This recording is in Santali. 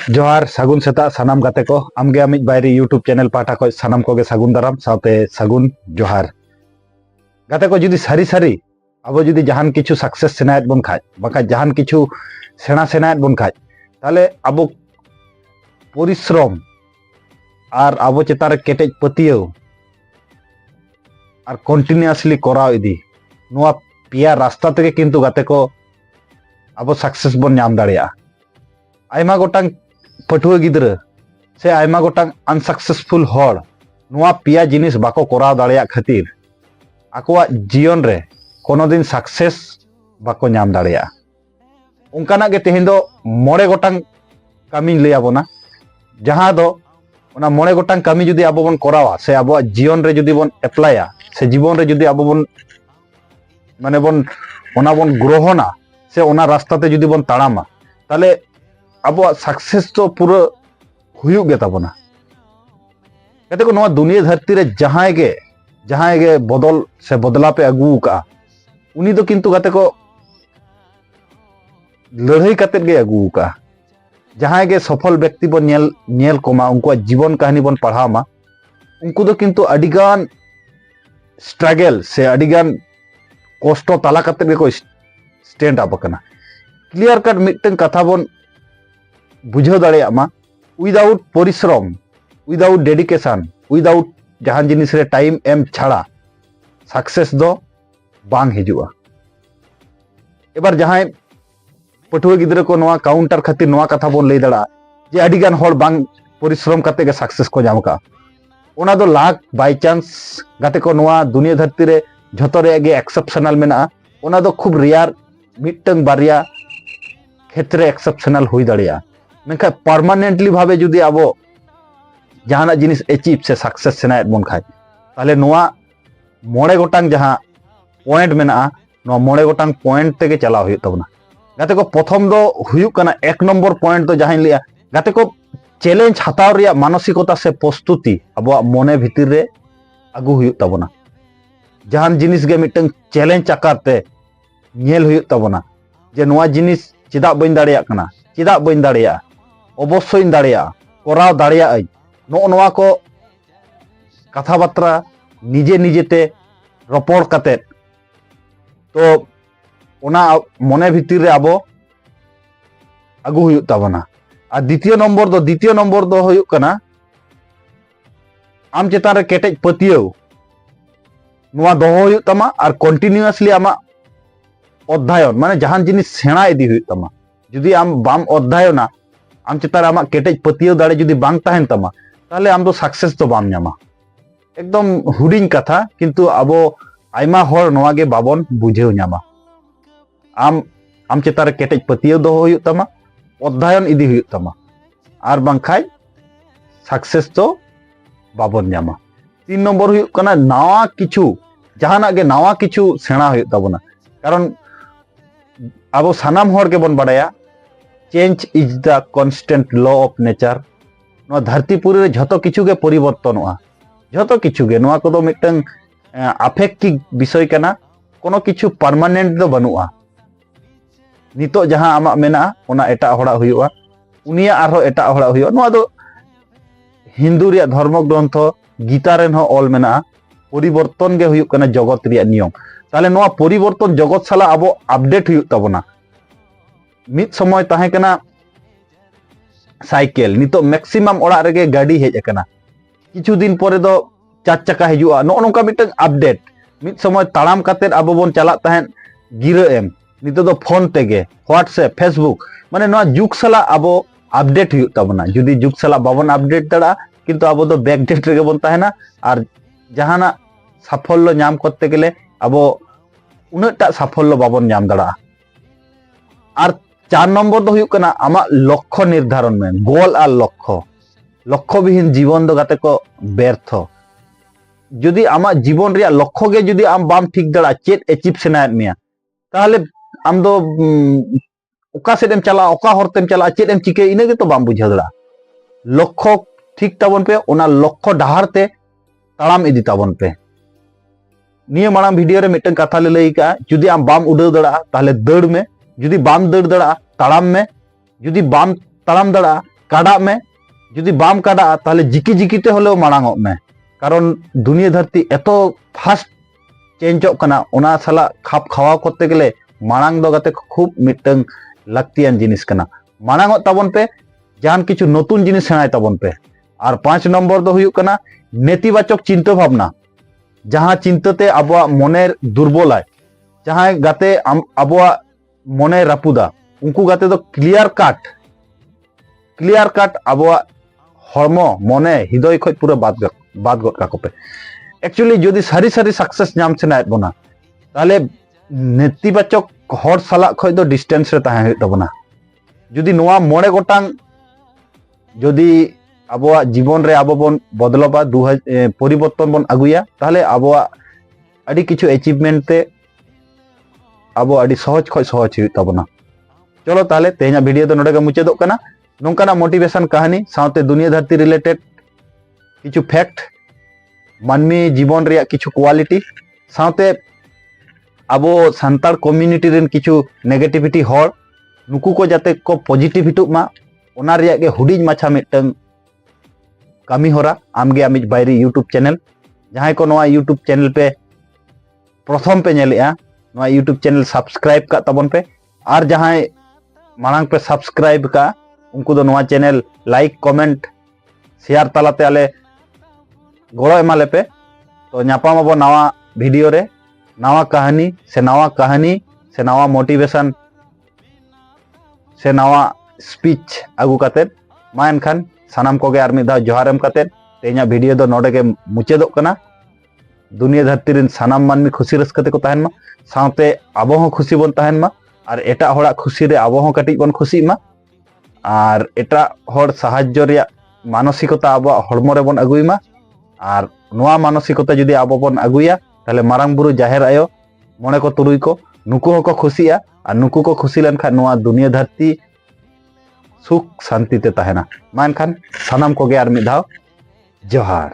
जोहार सागुन सेता सानाम गाते को आमगे आमिज बायरी यूट्यूब चैनल पाटा को सानाम को सागुन दाराम साथे सागुन जोहार गाते को जुदी सारी सारी अब जुदी जहान किछु सक्सेस सेनायत बन खाज बाका जहान किछु सेना सेनायत बन खाज ताले अब परिश्रम और अब चेतारे केटेज पतियो और कंटिन्यूअसली कराव इदी नोआ पिया रास्ता तेगे किंतु गाते को अब सक्सेस बन नाम दाड़िया आयमा गोटांग पटुआ गिद्रा से आयमा गोटांग अनसक्सेसफुल हॉर नोआ पिया जिनिस बाको कराव दाड़िया खातिर आकोआ जीवन रे कोनो दिन सक्सेस बाको नाम दाड़िया उनकाना गे तेहेन दो मोड़े गोटांग कामी लैया बोना जहां दो ओना मोड़े गोटांग कामी जुदी आबो बन करावा से आबो जीवन रे जुदी बन एप्लाया से जीवन रे जुदी आबो बन माने बन ओना बन ग्रहणा से ओना रास्ता ते जुदी बन ताड़ामा ताले अब सक्सेस तो पूरा हुयुग गे ताबोना कहते को नोआ दुनिया धरती रे जहां गे बदल से बदला पे अगू का उनी तो किंतु गाते को लड़ाई कते गे अगू का जहां गे सफल व्यक्ति बन नेल कोमा उनको जीवन कहानी बन पढ़ामा उनको तो किंतु अडिगान स्ट्रगल से अडिगान कष्ट ताला कते गे को स्टैंड अप करना क्लियर कट मिटन कथा बन बुझाव दाड़िया मा विदाउट परिश्रम विदाउट डेडिकेशन विदाउट जहां जिनिस रे टाइम एम छाड़ा सक्सेस दो बांग हिजुआ एबार जहां पटुआ गिद्रा को नोआ काउंटर खातिर नोआ कथा बोन लई दाड़ा जे अडिगान होड़ बांग परिश्रम करते के सक्सेस को जाम का ओना दो लाख बाय चांस गाते को नोआ दुनिया धरती रे झतो रे गे एक्सेप्शनल मेना ओना दो खूब रेयर मिटंग बारिया क्षेत्र एक्सेप्शनल हुई दाड़िया मेखा परमानेंटली भावे जुदी आबो जहां जिनिस अचीव से सक्सेस सेनायत बन खाज ताले नोआ मोड़े गोटांग जहां पॉइंट मेना नोआ मोड़े गोटांग पॉइंट तेगे चलाव हुई तबना गाते को प्रथम दो हुयुक कना एक नंबर पॉइंट तो जहां लिया गाते को चैलेंज हताव रिया मानसिकता से प्रस्तुति अब मने भीतर रे अगु हुयुक तबना जहां जिनिस गे मिटंग चैलेंज आकारते नेल हुयुक तबना जे नोआ जिनिस चिदा बइन दाड़िया कना चिदा बइन दाड़िया अवश्य दाड़िया कराव दाड़िया नो नोआ को कथा बात्रा निजे निजेते रपड़ कते तो ओना मने भीतर रे आबो अगु हुयुक ताबना और द्वितीय नंबर दो हुयुक कना आम चेतान रे केटेज पतियो नोआ दोहो हुयुक तमा और कंटिन्यूअसली आमा अध्ययन माने जहां जिनिस सेना इदी हुयुक तमा जुदी आम बाम अध्ययना आम चेतान आमा केटेज पतियो दाड़े जुदी बांग ताहेन तमा ताहले आम दो सक्सेस तो बाम न्यामा एकदम हुडिंग कथा किंतु आबो आयमा होर नोआ गे बाबन बुझेव न्यामा आम चेतान रे केटेज पतियो दोहो हुयुक तमा अध्ययन इदी हुयुक तमा आर बांखाय सक्सेस तो बाबन न्यामा 3 नंबर हुयुक कना नावा किछु जहाना गे नावा किछु सेना हुयुक ताबोना कारण अब सानाम होर के बन बाड़ाया change is the constant law of nature नोआ धरती पुरी रे झतो किछु गे परिवर्तनोआ झतो किछु गे नोआ को दो मिटन अफेक्टिव विषय कना कोनो किछु परमानेंट दो बनुआ नितो जहां आमा मेना ओना एटा होड़ा हुयुआ उनिया आरो एटा होड़ा हुयुआ नोआ दो हिंदू रे धर्म ग्रंथ गीता रेन हो ऑल मेना परिवर्तन गे हुयुक कना जगत रे नियम ताले नोआ परिवर्तन जगत साला आबो अपडेट हुयुक ताबोना मित समय ताहे कना साइकेल नितो मैक्सिमम ओड़ा रेगे गाड़ी हेज अकना किछु दिन परे दो 4 चक्का हिजुआ नो नोका मिटन अपडेट मित समय ताड़ाम काते आबो बोन चला ताहेन गिरा एम नितो दो फोन तेगे व्हाट्सएप फेसबुक माने नोआ जुग साला आबो अपडेट हुयुक ताबोना जुदी जुग साला बाबन अपडेट दाड़ा किंतु आबो दो बैकडेट रेगे बोन ताहेना और जहाना साफल्य नाम करते गेले आबो उनटा साफल्य बाबन नाम दाड़ा और 4 नंबर दो हुयुक कना आमा लक्ष्य निर्धारण में गोल और लक्ष्य विहीन जीवन दो गाते को व्यर्थ जुदी आमा जीवन रिया लक्ष्य गे जुदी आम बाम ठीक दाड़ा चेत अचीव सेनायत मिया ताहले आम दो ओका सेदेम चला ओका हरतेम चला चेत एम चिके इने गे तो बाम बुझाव दाड़ा लक्ष्य ठीक ताबन पे ओना लक्ष्य डाहार ते ताड़ाम इदी ताबन पे निया माड़ाम वीडियो रे मिटन कथा ले लई का जुदी आम बाम उड़ाव दाड़ा ताहले दौड़ में जुदी बाम दौड़ दाड़ा ताड़ाम में जुदी बाम ताड़ाम दाड़ा काड़ा में जुदी बाम काड़ा ताहले जिकी जिकीते होले माड़ांगो में कारण दुनिया धरती एतो फास्ट चेंजो कना ओना साला खाप खावा करते गेले माड़ांग दो गाते खूब मिटंग लाक्तियान जिनिस कना माड़ांगो ताबन पे जान किछु नतुन जिनिस सेणाय ताबन पे और 5 नम्बर दो हुयुक कना नेतिबाचक चिंता भावना जहां चिंताते आबो मने दुर्बलाय जहां गाते आबो मने रापुदा उनको गाते दो क्लियर काट आबो हरमो मने हृदय खय पूरा बात गद काकोपे एक्चुअली जदि सारी सारी सक्सेस नाम सेनाय बना ताहले नेतिबाचक हर साला खय दो डिस्टेंस रे ताहे तबना जदि नोआ मोड़े गोटांग जदि आबो जीवन रे आबो बन बदलबा परिवर्तन बन अगुया ताहले आबो अडी किछु अचीवमेंट ते आबो अडी सहज खय सहज हुई तबना चलो ताहले तेहना वीडियो दो नोडे मुचादो कना नोंकाना मोटिवेशन कहानी साथे दुनिया धरती रिलेटेड किछु फैक्ट मानमी जीवन रे किछु क्वालिटी साथे आबो सांतार कम्युनिटी रेन किछु नेगेटिविटी हर नुकु को जाते को पॉजिटिव हिटुक मा ओना रिया गे हुडिज माछा मिटंग कामी होरा आमगे आमिज बायरी यूट्यूब चैनल जहां को नोआ यूट्यूब चैनल पे प्रथम पे नेलेआ नोआ यूट्यूब चैनल सब्सक्राइब का तबन पे और जहां मांग पे सब्सक्राइब का उनको दो नोआ चैनल लाइक कमेंट शेयर तालाते आले गड़ो एमाले पे तो नापामाबो नवा वीडियो रे नवा कहानी से नवा मोटिवेशन से नवा स्पीच आगू काते मा एनखान सानाम कोगे आर मिदा जोहारम काते तेना वीडियो दो नोडे के मुचेदो कना दुनिया धरती रिन सानाम मानमी खुशी रस्कते को ताहेन मा साथे आबो हो खुशी बन ताहेन मा और एटा होड़ा खुशी रे आबो हो कटिज बन खुशी मा और एटा होड़ साहाज्य रिया मानसिकता आबो हड़मो रे बन अगुई मा और नोआ मानसिकता जुदी आबो बन अगुया ताहले मारांग बुरु जाहेर आयो मोने को तुरुई को नुकु होको खुशिया और नुकु को खुशी लेनखान नोआ दुनिया धरती सुख शांति ते ताहेना मा एनखान सानाम कोगे आर मिद धाव जोहार।